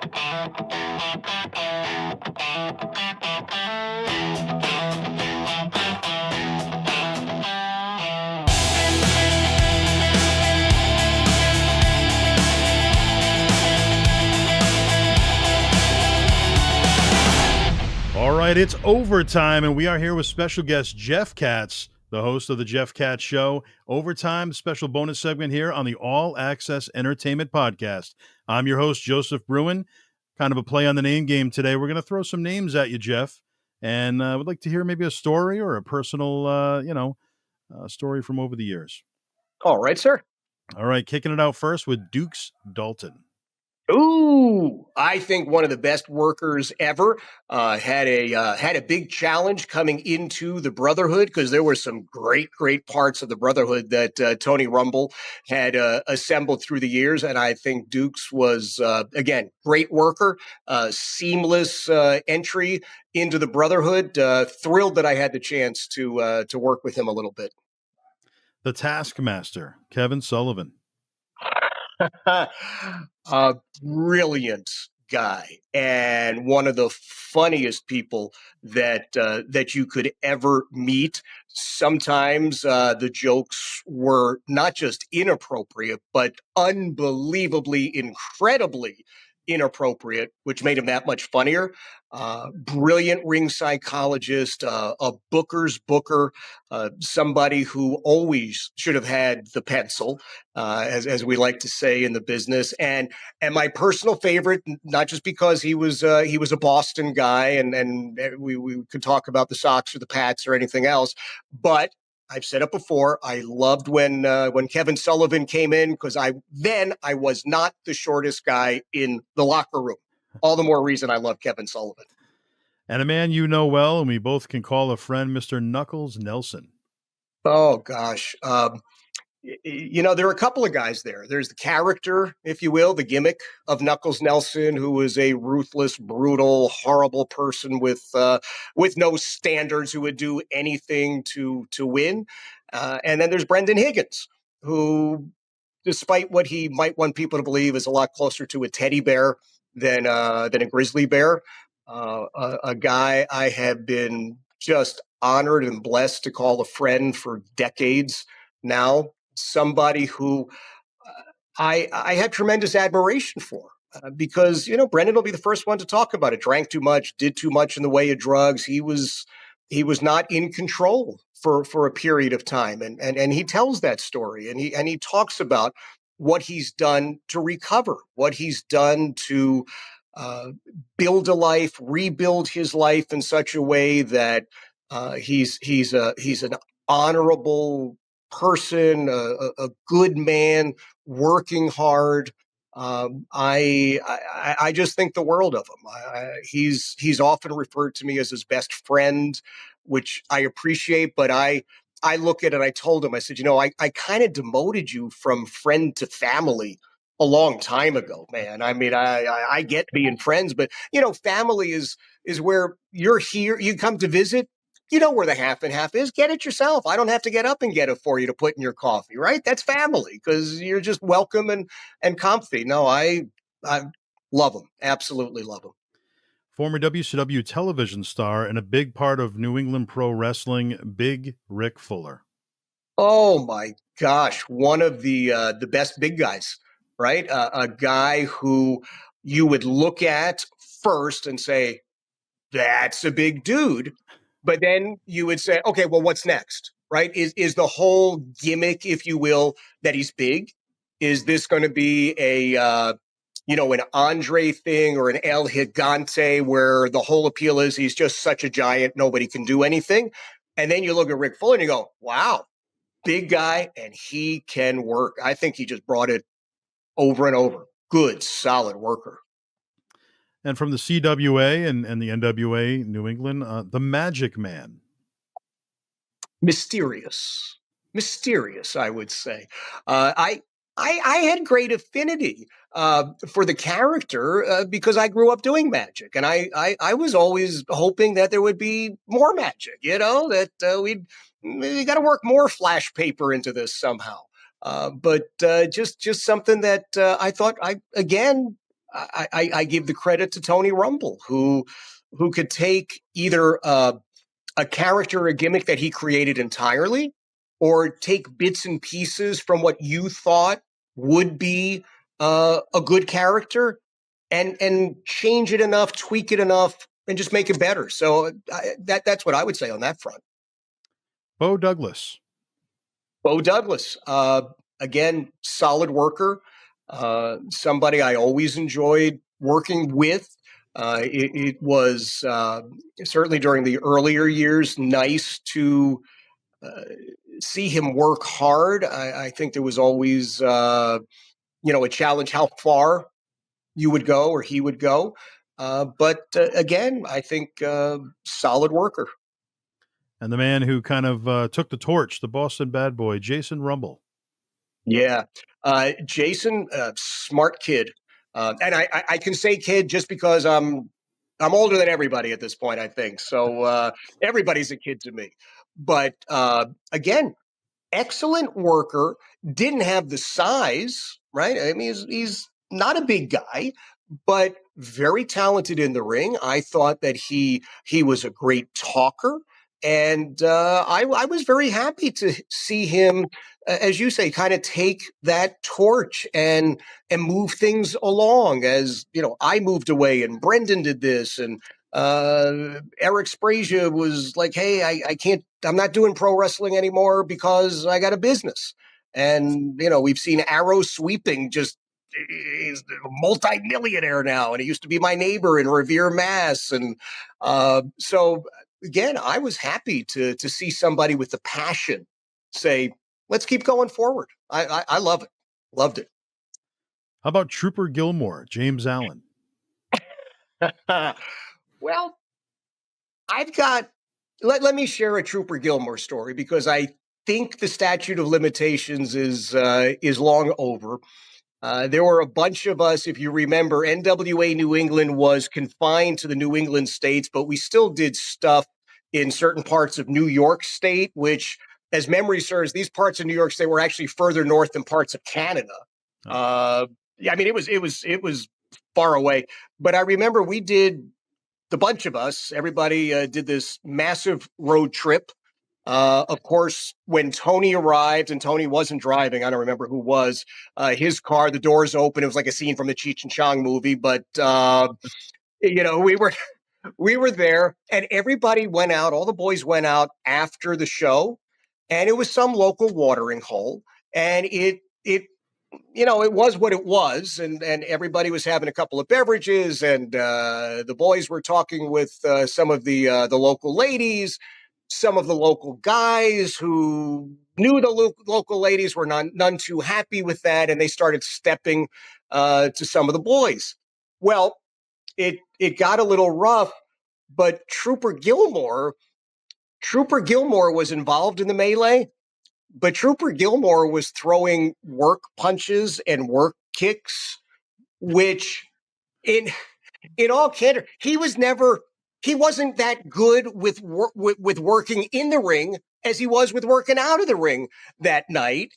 All right, it's overtime, and we are here with special guest Jeff Katz, the host of the Jeff Katz Show. Overtime, special bonus segment here on the All Axxess Entertainment Podcast. I'm your host, Joseph Bruin. Kind of a play on the name game today. We're going to throw some names at you, Jeff, and would like to hear maybe a story or a personal, story from over the years. All right, sir. All right, kicking it out first with Dukes Dalton. Ooh, I think one of the best workers ever. Had a big challenge coming into the Brotherhood because there were some great parts of the Brotherhood that Tony Rumble had assembled through the years, and I think Dukes was again great worker, seamless entry into the Brotherhood. Thrilled that I had the chance to work with him a little bit. The Taskmaster, Kevin Sullivan. A brilliant guy and one of the funniest people that you could ever meet. Sometimes the jokes were not just inappropriate, but unbelievably, incredibly inappropriate, which made him that much funnier. Brilliant ring psychologist, a booker's booker, somebody who always should have had the pencil, as we like to say in the business. And my personal favorite, not just because he was a Boston guy, and we could talk about the Sox or the Pats or anything else, but I've said it before. I loved when Kevin Sullivan came in because I was not the shortest guy in the locker room. All the more reason I love Kevin Sullivan. And a man you know well, and we both can call a friend, Mr. Knuckles Nelson. Oh gosh, there are a couple of guys there. There's the character, if you will, the gimmick of Knuckles Nelson, who was a ruthless, brutal, horrible person with no standards, who would do anything to win. And then there's Brendan Higgins, who, despite what he might want people to believe, is a lot closer to a teddy bear than a grizzly bear. A guy I have been just honored and blessed to call a friend for decades now. Somebody who I had tremendous admiration for because, Brendan will be the first one to talk about it. Drank too much, did too much in the way of drugs. He was not in control for a period of time. And he tells that story and he talks about what he's done to recover, what he's done to build a life, rebuild his life in such a way that he's an honorable person, a good man, working hard. I just think the world of him. He's often referred to me as his best friend, which I appreciate. But I look at it. I told him, I said, I kind of demoted you from friend to family a long time ago, man. I mean, I get being friends, but family is where you're here. You come to visit. You know where the half and half is. Get it yourself. I don't have to get up and get it for you to put in your coffee, right? That's family because you're just welcome and comfy. No, I love him. Absolutely love him. Former WCW television star and a big part of New England pro wrestling, Big Rick Fuller. Oh my gosh, one of the best big guys, right? A guy who you would look at first and say, "That's a big dude." But then you would say, okay, well, what's next, right? Is the whole gimmick, if you will, that he's big? Is this going to be an Andre thing or an El Gigante where the whole appeal is he's just such a giant, nobody can do anything? And then you look at Rick Fuller and you go, wow, big guy, and he can work. I think he just brought it over and over. Good, solid worker. And from the CWA and the NWA, New England, the Magic Man. Mysterious, I would say. I had great affinity for the character because I grew up doing magic, and I was always hoping that there would be more magic. That we got to work more flash paper into this somehow. But just something that I thought I give the credit to Tony Rumble, who could take either a character, a gimmick that he created entirely, or take bits and pieces from what you thought would be a good character, and change it enough, tweak it enough, and just make it better. So that's what I would say on that front. Bo Douglas. Bo Douglas, again, solid worker, somebody I always enjoyed working with. It was certainly during the earlier years nice to see him work hard. I think there was always, a challenge how far you would go or he would go. But again, I think solid worker. And the man who kind of took the torch, the Boston bad boy, Jason Rumble. Yeah. Jason, smart kid. And I can say kid just because I'm older than everybody at this point, I think. So everybody's a kid to me. But again, excellent worker, didn't have the size, right? I mean, he's not a big guy, but very talented in the ring. I thought that he was a great talker, and I was very happy to see him, as you say, kind of take that torch and move things along. As you know, I moved away, and Brendan did this, and Eric Sprasia was like, "Hey, I can't. I'm not doing pro wrestling anymore because I got a business." And we've seen Arrow Sweeping just. He's a multi-millionaire now, and he used to be my neighbor in Revere, Mass. And so again, I was happy to see somebody with the passion say, "Let's keep going forward." I love it, loved it. How about Trooper Gilmore, James Allen? Well, I've got. Let me share a Trooper Gilmore story because I think the statute of limitations is long over. There were a bunch of us, if you remember, NWA New England was confined to the New England states, but we still did stuff in certain parts of New York State, which, as memory serves, these parts of New York State were actually further north than parts of Canada. Yeah, I mean, it was far away. But I remember we did, the bunch of us, everybody did this massive road trip. Of course, when Tony arrived, and Tony wasn't driving, I don't remember who was, his car, the doors open. It was like a scene from the Cheech and Chong movie. But, we were there, and everybody went out. All the boys went out after the show, and it was some local watering hole. And it was what it was, and everybody was having a couple of beverages, and the boys were talking with some of the local ladies, some of the local guys who knew the local ladies were none too happy with that, and they started stepping to some of the boys. Well, it got a little rough, but Trooper Gilmore was involved in the melee. But Trooper Gilmore was throwing work punches and work kicks, which in all candor, he wasn't that good with working in the ring as he was with working out of the ring that night.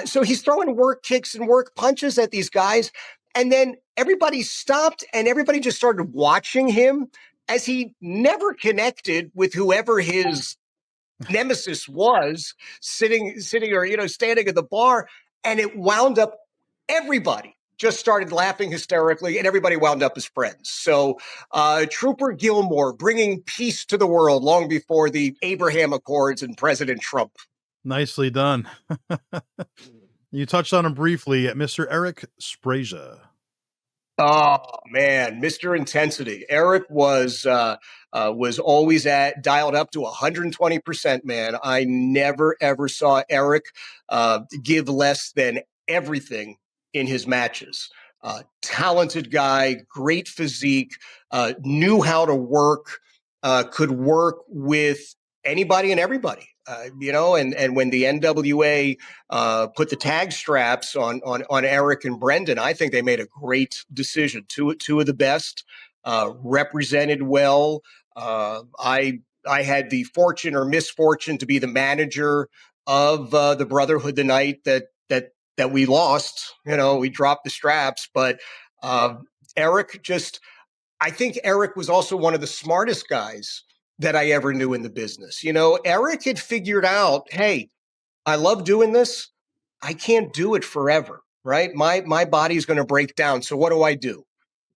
So he's throwing work kicks and work punches at these guys. And then everybody stopped and everybody just started watching him as he never connected with whoever his nemesis was sitting or standing at the bar, and it wound up everybody just started laughing hysterically, and everybody wound up as friends. So Trooper Gilmore bringing peace to the world long before the Abraham Accords and President Trump. Nicely done. You touched on him briefly, Mr. Eric Sprasia. Oh man, Mr. Intensity. Eric was always dialed up to 120%, man. I never ever saw Eric give less than everything in his matches. Talented guy, great physique, knew how to work, could work with anybody and everybody. And when the NWA put the tag straps on Eric and Brendan, I think they made a great decision. Two of the best, represented well. I had the fortune or misfortune to be the manager of the Brotherhood the night that we lost. We dropped the straps, but Eric I think Eric was also one of the smartest guys that I ever knew in the business. Eric had figured out, hey, I love doing this. I can't do it forever, right? My body's going to break down. So what do I do?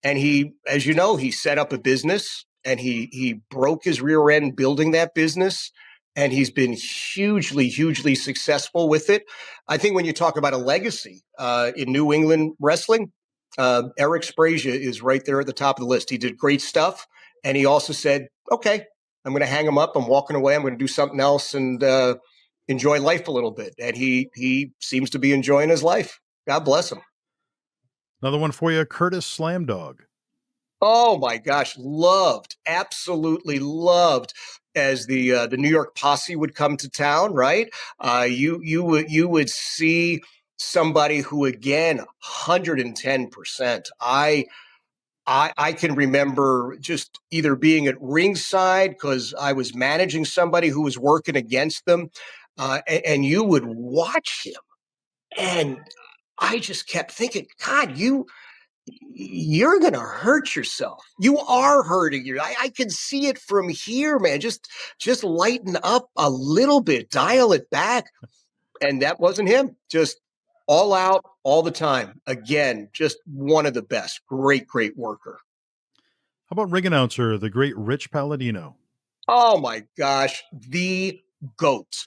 And he, as you know, he set up a business and he broke his rear end building that business. And he's been hugely successful with it. I think when you talk about a legacy in New England wrestling, Eric Sprague is right there at the top of the list. He did great stuff. And he also said, okay, I'm going to hang him up. I'm walking away. I'm going to do something else and enjoy life a little bit. And he seems to be enjoying his life. God bless him. Another one for you, Curtis Slam Dog. Oh my gosh, absolutely loved as the New York posse would come to town, right? You would see somebody who, again, 110%. I can remember just either being at ringside because I was managing somebody who was working against them, and you would watch him, and I just kept thinking, God, you're going to hurt yourself. You are hurting you. I can see it from here, man. Just lighten up a little bit, dial it back. And that wasn't him. Just all out all the time. Again, just one of the best. Great worker. How about ring announcer, the great Rich Palladino? Oh my gosh, the GOAT.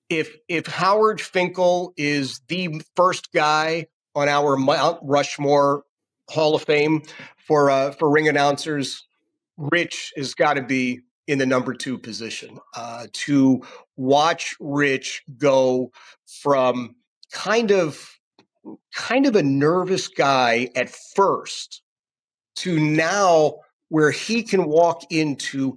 If Howard Finkel is the first guy on our Mount Rushmore Hall of Fame for ring announcers, Rich has got to be in the number 2 position. To watch Rich go from kind of a nervous guy at first to now where he can walk into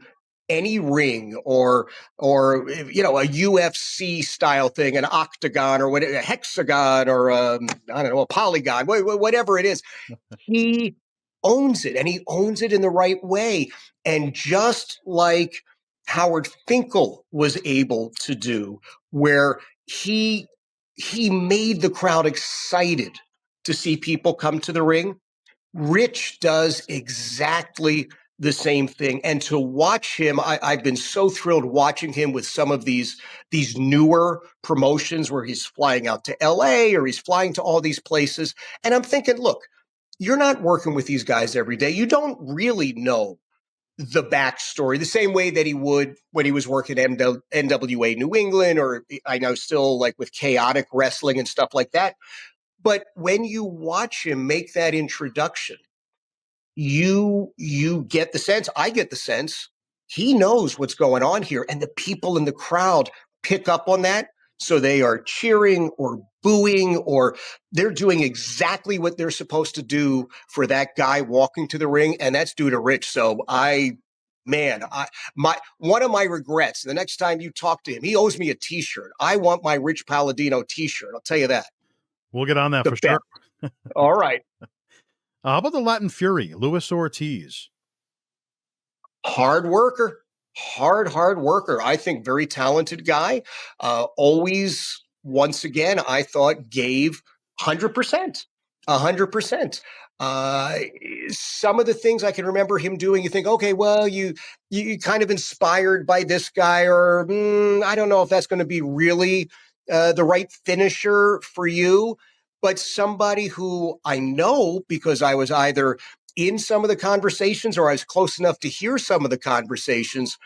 any ring or a UFC style thing, an octagon or a hexagon or I don't know, a polygon, whatever it is. He owns it, and he owns it in the right way. And just like Howard Finkel was able to do, where he made the crowd excited to see people come to the ring, Rich does exactly the same thing. And to watch him, I've been so thrilled watching him with some of these newer promotions where he's flying out to LA or he's flying to all these places. And I'm thinking, look, you're not working with these guys every day. You don't really know the backstory the same way that he would when he was working at NWA New England, or I know still like with Chaotic Wrestling and stuff like that. But when you watch him make that introduction, you get the sense, I get the sense, he knows what's going on here. And the people in the crowd pick up on that. So they are cheering or booing, or they're doing exactly what they're supposed to do for that guy walking to the ring. And that's due to Rich. So one of my regrets, the next time you talk to him, he owes me a t-shirt. I want my Rich Palladino t-shirt. I'll tell you that. We'll get on that for sure. All right. How about the Latin Fury, Luis Ortiz? Hard worker. I think very talented guy. Always, once again, I thought gave 100%. 100%. Some of the things I can remember him doing, you think, okay, well, you kind of inspired by this guy, or I don't know if that's going to be really the right finisher for you. But somebody who I know because I was either in some of the conversations or I was close enough to hear some of the conversations,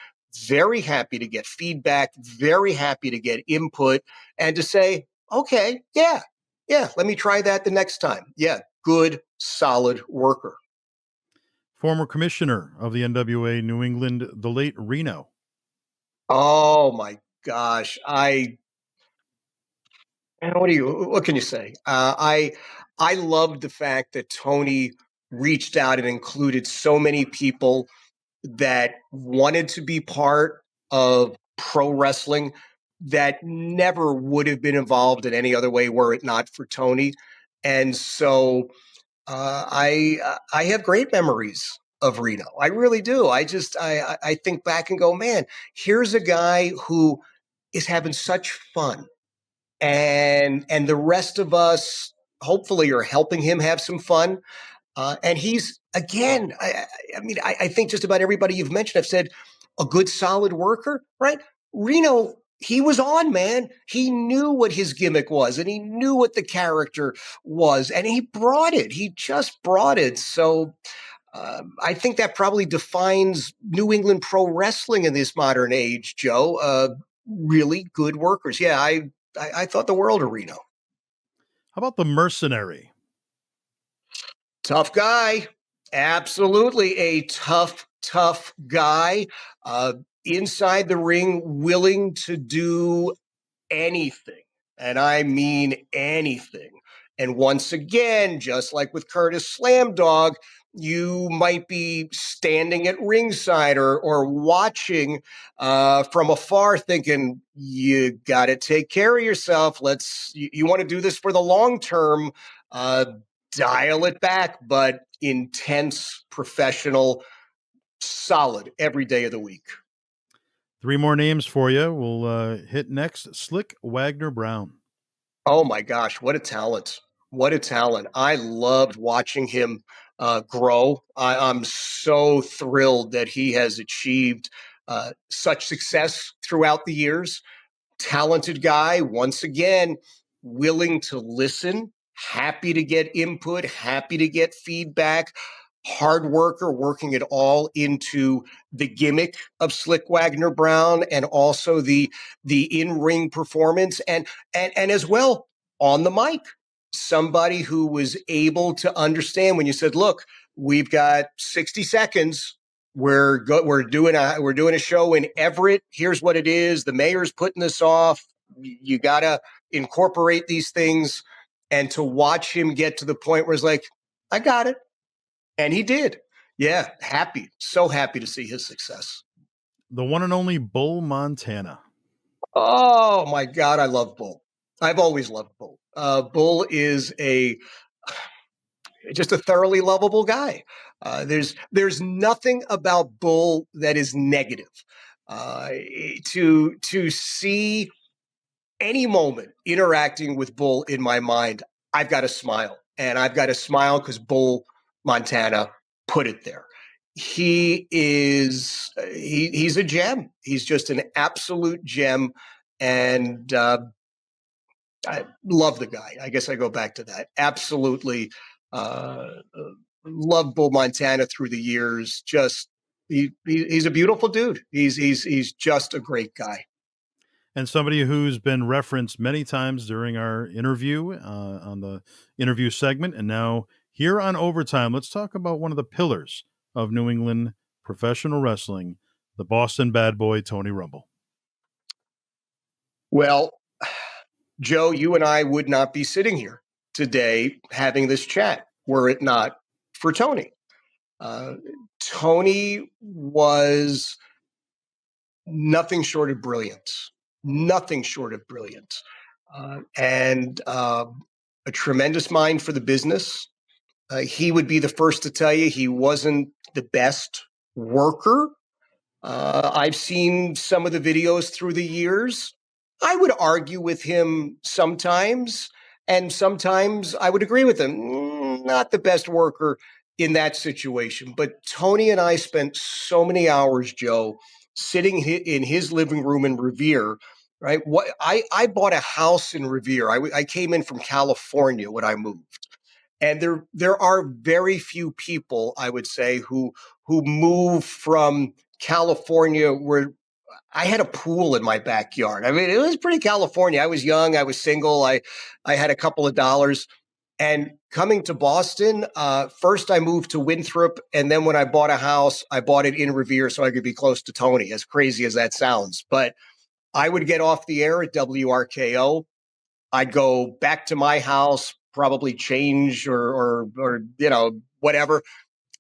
very happy to get feedback, very happy to get input and to say, okay, yeah, let me try that the next time. Yeah, good, solid worker. Former commissioner of the NWA New England, the late Reno. Oh my gosh. What can you say? I loved the fact that Tony reached out and included so many people that wanted to be part of pro wrestling that never would have been involved in any other way were it not for Tony. And so I have great memories of Reno. I really do. I think back and go, man, here's a guy who is having such fun. And the rest of us hopefully are helping him have some fun. And he's, again, I think just about everybody you've mentioned, I've said a good, solid worker, right? Reno, he was on, man. He knew what his gimmick was, and he knew what the character was, and he brought it. He just brought it. So I think that probably defines New England pro wrestling in this modern age, Joe. Really good workers. Yeah, I thought the world of Reno. How about the Mercenary? Tough guy. Absolutely a tough guy. Inside the ring, willing to do anything. And I mean anything. And once again, just like with Curtis Slam Dog, you might be standing at ringside or watching from afar thinking, you got to take care of yourself. You want to do this for the long term. Dial it back, but intense, professional, solid every day of the week. 3 more names for you. We'll hit next. Slick Wagner Brown. Oh my gosh, what a talent. What a talent. I loved watching him grow. I'm so thrilled that he has achieved such success throughout the years. Talented guy, once again, willing to listen, happy to get input, happy to get feedback, hard worker, working it all into the gimmick of Slick Wagner Brown and also the in-ring performance and as well on the mic. Somebody who was able to understand when you said, look, we've got 60 seconds. We're doing a show in Everett. Here's what it is. The mayor's putting this off. You got to incorporate these things. And to watch him get to the point where it's like, I got it. And he did. Yeah, happy. So happy to see his success. The one and only Bull Montana. Oh, my God. I love Bull. I've always loved Bull. Bull is just a thoroughly lovable guy. There's nothing about Bull that is negative. To see any moment interacting with Bull in my mind, I've got to smile, and I've got to smile because Bull Montana put it there. He's a gem. He's just an absolute gem, and I love the guy. I guess I go back to that. Absolutely love Bull Montana through the years. Just he's a beautiful dude. He's just a great guy. And somebody who's been referenced many times during our interview on the interview segment. And now here on Overtime, let's talk about one of the pillars of New England professional wrestling, the Boston bad boy, Tony Rumble. Well, Joe, you and I would not be sitting here today having this chat were it not for Tony. Tony was nothing short of brilliant, nothing short of brilliant, and a tremendous mind for the business. He would be the first to tell you he wasn't the best worker. I've seen some of the videos through the years. I would argue with him sometimes, and sometimes I would agree with him. Not the best worker in that situation. But Tony and I spent so many hours, Joe, sitting in his living room in Revere. Right? I bought a house in Revere. I came in from California when I moved. And there are very few people, I would say, who move from California where I had a pool in my backyard. I mean, it was pretty California. I was young. I was single. I had a couple of dollars. And coming to Boston, first I moved to Winthrop. And then when I bought a house, I bought it in Revere so I could be close to Tony, as crazy as that sounds. But I would get off the air at WRKO. I'd go back to my house, probably change or whatever.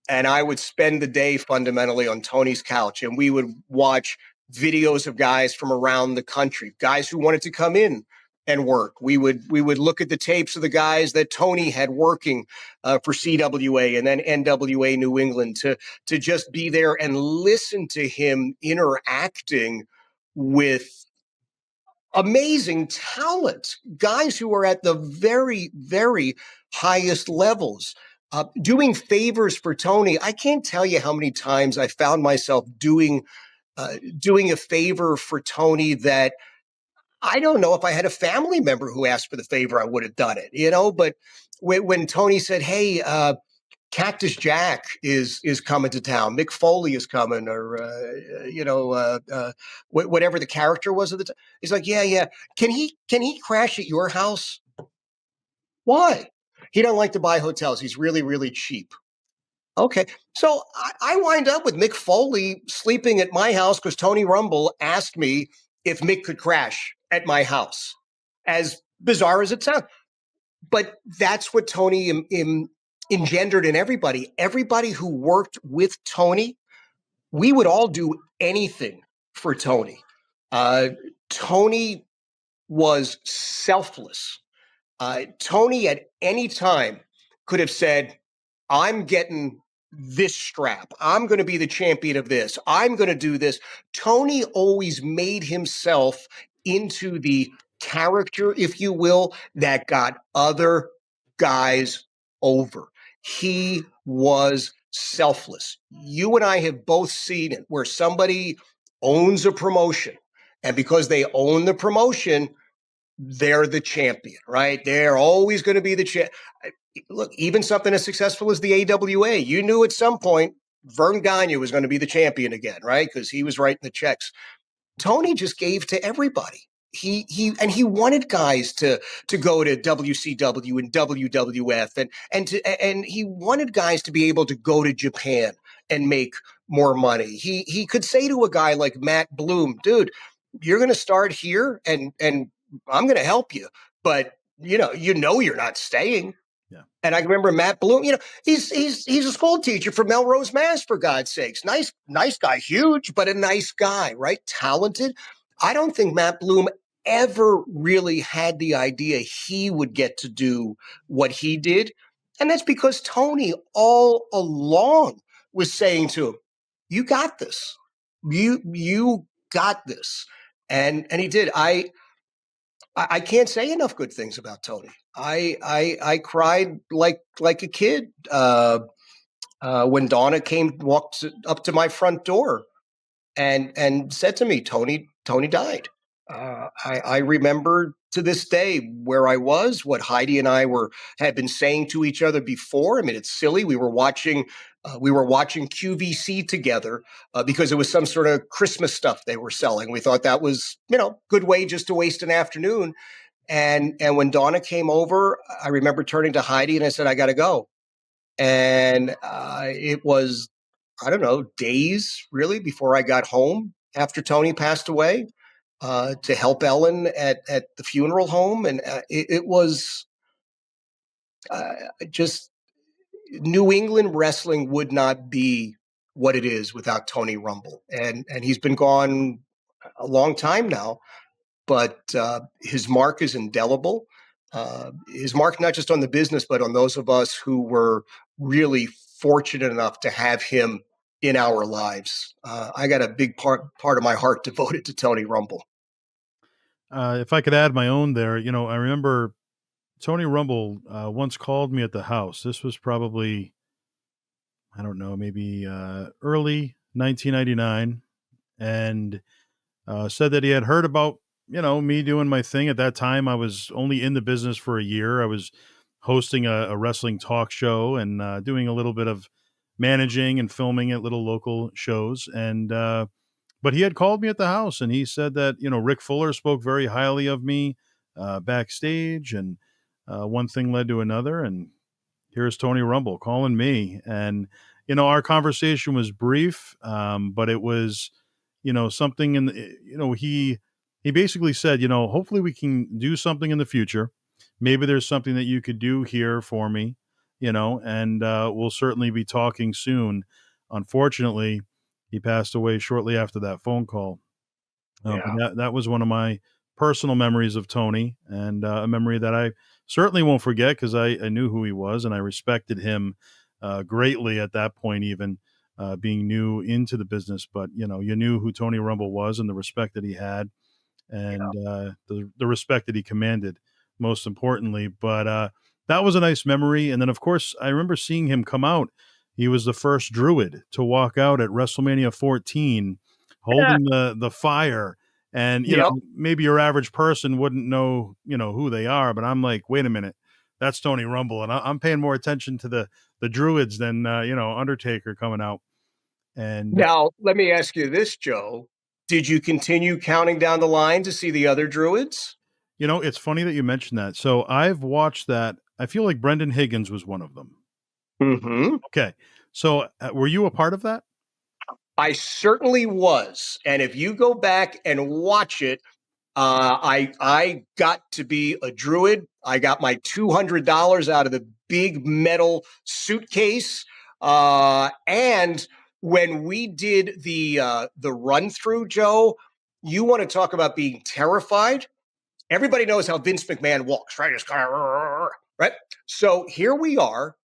And I would spend the day fundamentally on Tony's couch, and we would watch videos of guys from around the country, guys who wanted to come in and work. We would look at the tapes of the guys that Tony had working for CWA and then NWA New England to just be there and listen to him interacting with amazing talent, guys who are at the very, very highest levels. Doing favors for Tony. I can't tell you how many times I found myself doing a favor for Tony that I don't know if I had a family member who asked for the favor, I would have done it, But when Tony said, "Hey, Cactus Jack is coming to town. Mick Foley is coming, or whatever the character was at the time." He's like, "Yeah, yeah. Can he crash at your house? Why? He don't like to buy hotels. He's really, really cheap." Okay, so I wind up with Mick Foley sleeping at my house because Tony Rumble asked me if Mick could crash at my house. As bizarre as it sounds, but that's what Tony engendered in everybody. Everybody who worked with Tony, we would all do anything for Tony. Tony was selfless. Tony at any time could have said, "I'm getting this strap. I'm going to be the champion of this. I'm going to do this." Tony always made himself into the character, if you will, that got other guys over. He was selfless. You and I have both seen it where somebody owns a promotion, and because they own the promotion, they're the champion, right? They're always going to be the champ. Look, even something as successful as the AWA, you knew at some point Vern Gagne was going to be the champion again, right? Because he was writing the checks. Tony just gave to everybody. He wanted guys to go to WCW and WWF and he wanted guys to be able to go to Japan and make more money. He could say to a guy like Matt Bloom, "Dude, you're going to start here and I'm going to help you, but you're not staying." Yeah. And I remember Matt Bloom, he's a school teacher from Melrose, Mass, for God's sakes. Nice guy, huge, but a nice guy, right? Talented. I don't think Matt Bloom ever really had the idea he would get to do what he did. And that's because Tony all along was saying to him, "You got this. You got this." And he did. I can't say enough good things about Tony. I cried like a kid when Donna walked up to my front door and said to me, "Tony died." I remember to this day where I was, what Heidi and I had been saying to each other before. I mean, it's silly. We were watching QVC together because it was some sort of Christmas stuff they were selling. We thought that was, good way just to waste an afternoon. And when Donna came over, I remember turning to Heidi and I said, "I got to go." And it was, I don't know, days really before I got home after Tony passed away to help Ellen at the funeral home. And it was just, New England wrestling would not be what it is without Tony Rumble. And he's been gone a long time now, but his mark is indelible. His mark not just on the business, but on those of us who were really fortunate enough to have him in our lives. I got a big part of my heart devoted to Tony Rumble. If I could add my own there, I remember Tony Rumble once called me at the house. This was probably, I don't know, maybe early 1999, and said that he had heard about, me doing my thing. At that time, I was only in the business for a year. I was hosting a wrestling talk show and doing a little bit of managing and filming at little local shows. And but he had called me at the house and he said that, Rick Fuller spoke very highly of me backstage, and one thing led to another. And here's Tony Rumble calling me. And, our conversation was brief, but it was, something in the, he basically said, hopefully we can do something in the future. Maybe there's something that you could do here for me, and we'll certainly be talking soon. Unfortunately, he passed away shortly after that phone call. But that was one of my personal memories of Tony, and a memory that I certainly won't forget because I knew who he was and I respected him greatly at that point, even being new into the business. But, you knew who Tony Rumble was and the respect that he had. and the respect that he commanded, most importantly. But that was a nice memory. And then, of course, I remember seeing him come out. He was the first Druid to walk out at WrestleMania 14, Yeah. holding the fire. And Yep. maybe your average person wouldn't know who they are, but I'm like, wait a minute, that's Tony Rumble, and I'm paying more attention to the Druids than Undertaker coming out. And Now, let me ask you this, Joe. Did you continue counting down the line to see the other Druids? it's funny that you mentioned that. So I've watched that. I feel like Brendan Higgins was one of them. Mm-hmm. Okay, so were you a part of that? I was. And if you go back and watch it, I got to be a Druid. I got my $200 out of the big metal suitcase. And when we did the run through, Joe, you want to talk about being terrified? Everybody knows how Vince McMahon walks, right? It's kind of right. So here we are.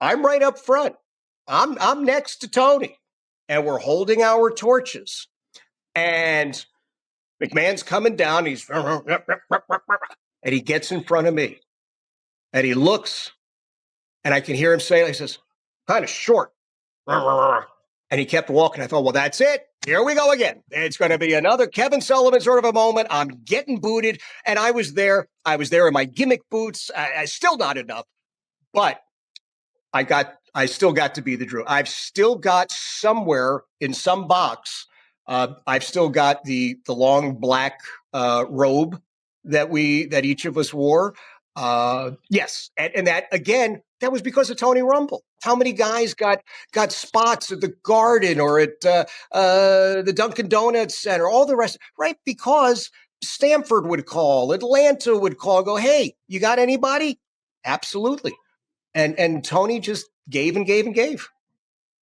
I'm right up front. I'm next to Tony, and we're holding our torches. And McMahon's coming down. And he gets in front of me, and he looks, and I can hear him say, he says, kind of short. And he kept walking. I thought, well, that's it. Here we go again. It's going to be another Kevin Sullivan sort of a moment. I'm getting booted. And I was there. In my gimmick boots. I still not enough, but I still got to be the Drew. I've still got somewhere in some box. I've still got the long black robe that each of us wore. Yes, and that again, that was because of Tony Rumble. How many guys got spots at the Garden or at the Dunkin' Donuts Center? All the rest, right? Because Stamford would call, Atlanta would call, go, hey, you got anybody? Absolutely. And Tony just gave and gave and gave.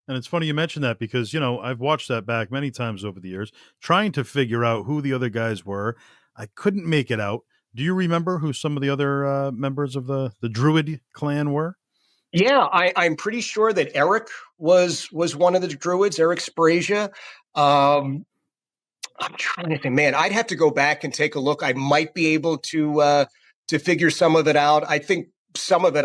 And it's funny you mentioned that because, I've watched that back many times over the years, trying to figure out who the other guys were. I couldn't make it out. Do you remember who some of the other members of the Druid clan were? Yeah, I'm pretty sure that Eric was one of the Druids, Eric Sprasia. I'm trying to think, man, I'd have to go back and take a look. I might be able to figure some of it out. I think some of it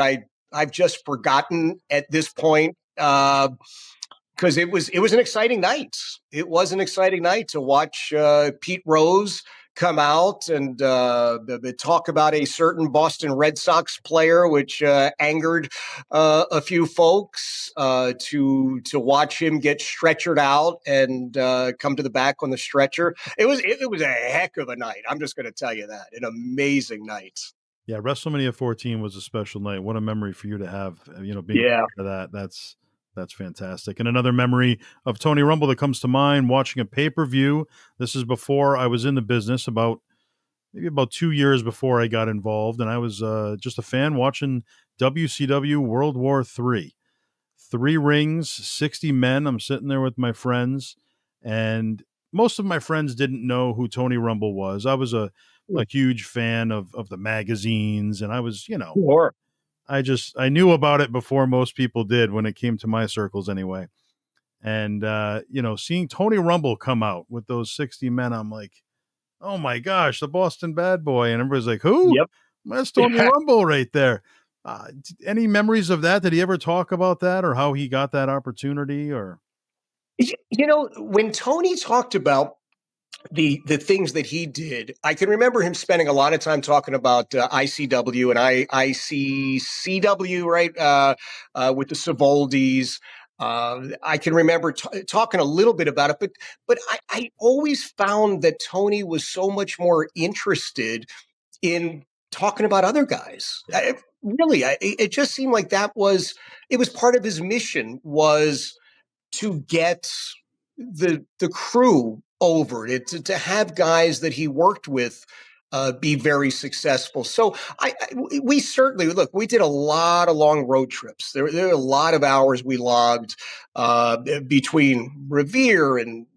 I've just forgotten at this point. Because it was an exciting night. It was an exciting night to watch Pete Rose come out and the talk about a certain Boston Red Sox player, which angered a few folks. To watch him get stretchered out and come to the back on the stretcher, it was a heck of a night. I'm just going to tell you that, an amazing night. Yeah, WrestleMania 14 was a special night. What a memory for you to have. Being part of that. That's fantastic. And another memory of Tony Rumble that comes to mind, watching a pay-per-view. This is before I was in the business, maybe about 2 years before I got involved. And I was just a fan watching WCW World War III. 3 rings, 60 men. I'm sitting there with my friends. And most of my friends didn't know who Tony Rumble was. I was a huge fan of the magazines. And I was, Sure. I knew about it before most people did when it came to my circles anyway. And, seeing Tony Rumble come out with those 60 men, I'm like, oh my gosh, the Boston Bad Boy. And everybody's like, who? Yep. That's Tony Rumble right there. Any memories of that? Did he ever talk about that or how he got that opportunity or? When Tony talked about the things that he did, I can remember him spending a lot of time talking about ICW and ICCW, right? With the Savoldis. I can remember talking a little bit about it, but I always found that Tony was so much more interested in talking about other guys. It just seemed like it was part of his mission was to get the crew over it, to have guys that he worked with be very successful. So we certainly look. We did a lot of long road trips. There were a lot of hours we logged between Revere and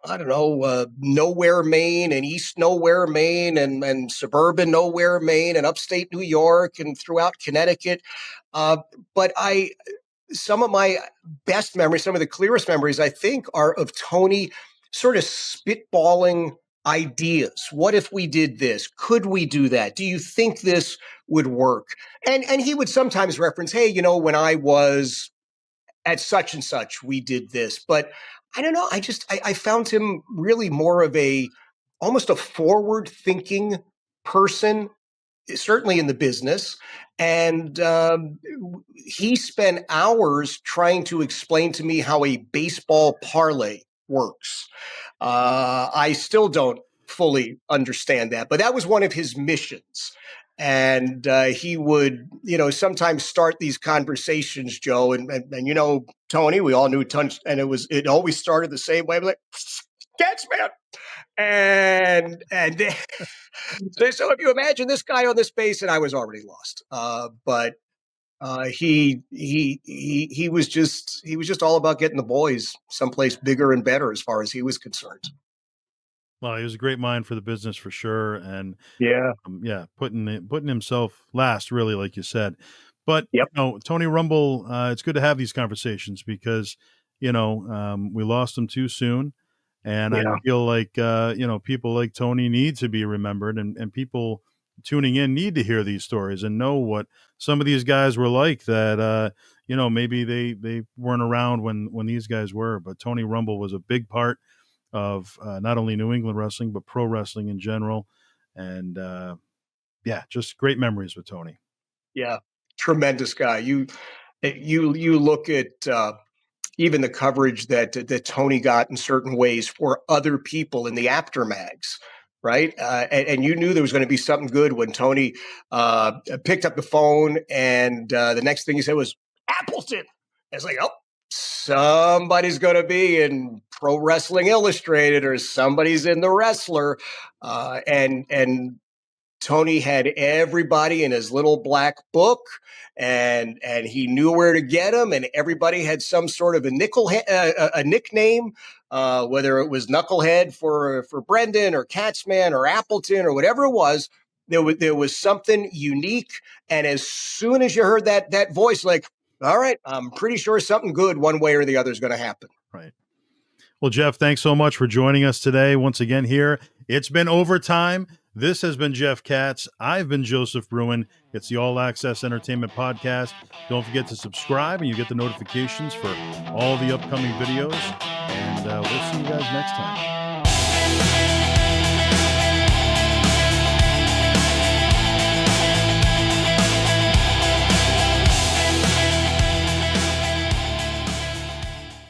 I don't know, Nowhere, Maine, and East Nowhere, Maine, and suburban Nowhere, Maine, and upstate New York, and throughout Connecticut. But some of my best memories, some of the clearest memories, I think, are of Tony sort of spitballing ideas. What if we did this? Could we do that? Do you think this would work? And he would sometimes reference, hey, when I was at such and such, we did this. But I don't know. I found him really more of almost a forward thinking person, certainly in the business. And he spent hours trying to explain to me how a baseball parlay works. I still don't fully understand that, but that was one of his missions. And he would, sometimes start these conversations, Joe, and Tony. We all knew Tony, and it always started the same way. I'm like, Katz, man, and so if you imagine this guy on this base, and I was already lost. But he was just all about getting the boys someplace bigger and better as far as he was concerned. Well, he was a great mind for the business for sure, and Yeah. putting himself last, really, like you said. But Yep. Tony Rumble, it's good to have these conversations because we lost him too soon, and I Yeah. feel like people like Tony need to be remembered, and people tuning in need to hear these stories and know what some of these guys were like. That maybe they weren't around when these guys were, but Tony Rumble was a big part of not only New England wrestling but pro wrestling in general, and just great memories with Tony. Yeah, tremendous guy. You look at even the coverage that Tony got in certain ways for other people in the aftermags, right? And you knew there was going to be something good when Tony picked up the phone, and the next thing he said was Appleton. It's like, oh, somebody's going to be in Pro Wrestling Illustrated, or somebody's in The Wrestler, and Tony had everybody in his little black book, and he knew where to get them, and everybody had some sort of a nickname, whether it was Knucklehead for Brendan, or Katzman, or Appleton, or whatever it was. There was something unique, and as soon as you heard that voice, like, all right, I'm pretty sure something good one way or the other is going to happen. Right. Well, Jeff, thanks so much for joining us today. Once again here, it's been overtime. This has been Jeff Katz. I've been Joseph Bruin. It's the All Axxess Entertainment Podcast. Don't forget to subscribe, and you get the notifications for all the upcoming videos. And we'll see you guys next time.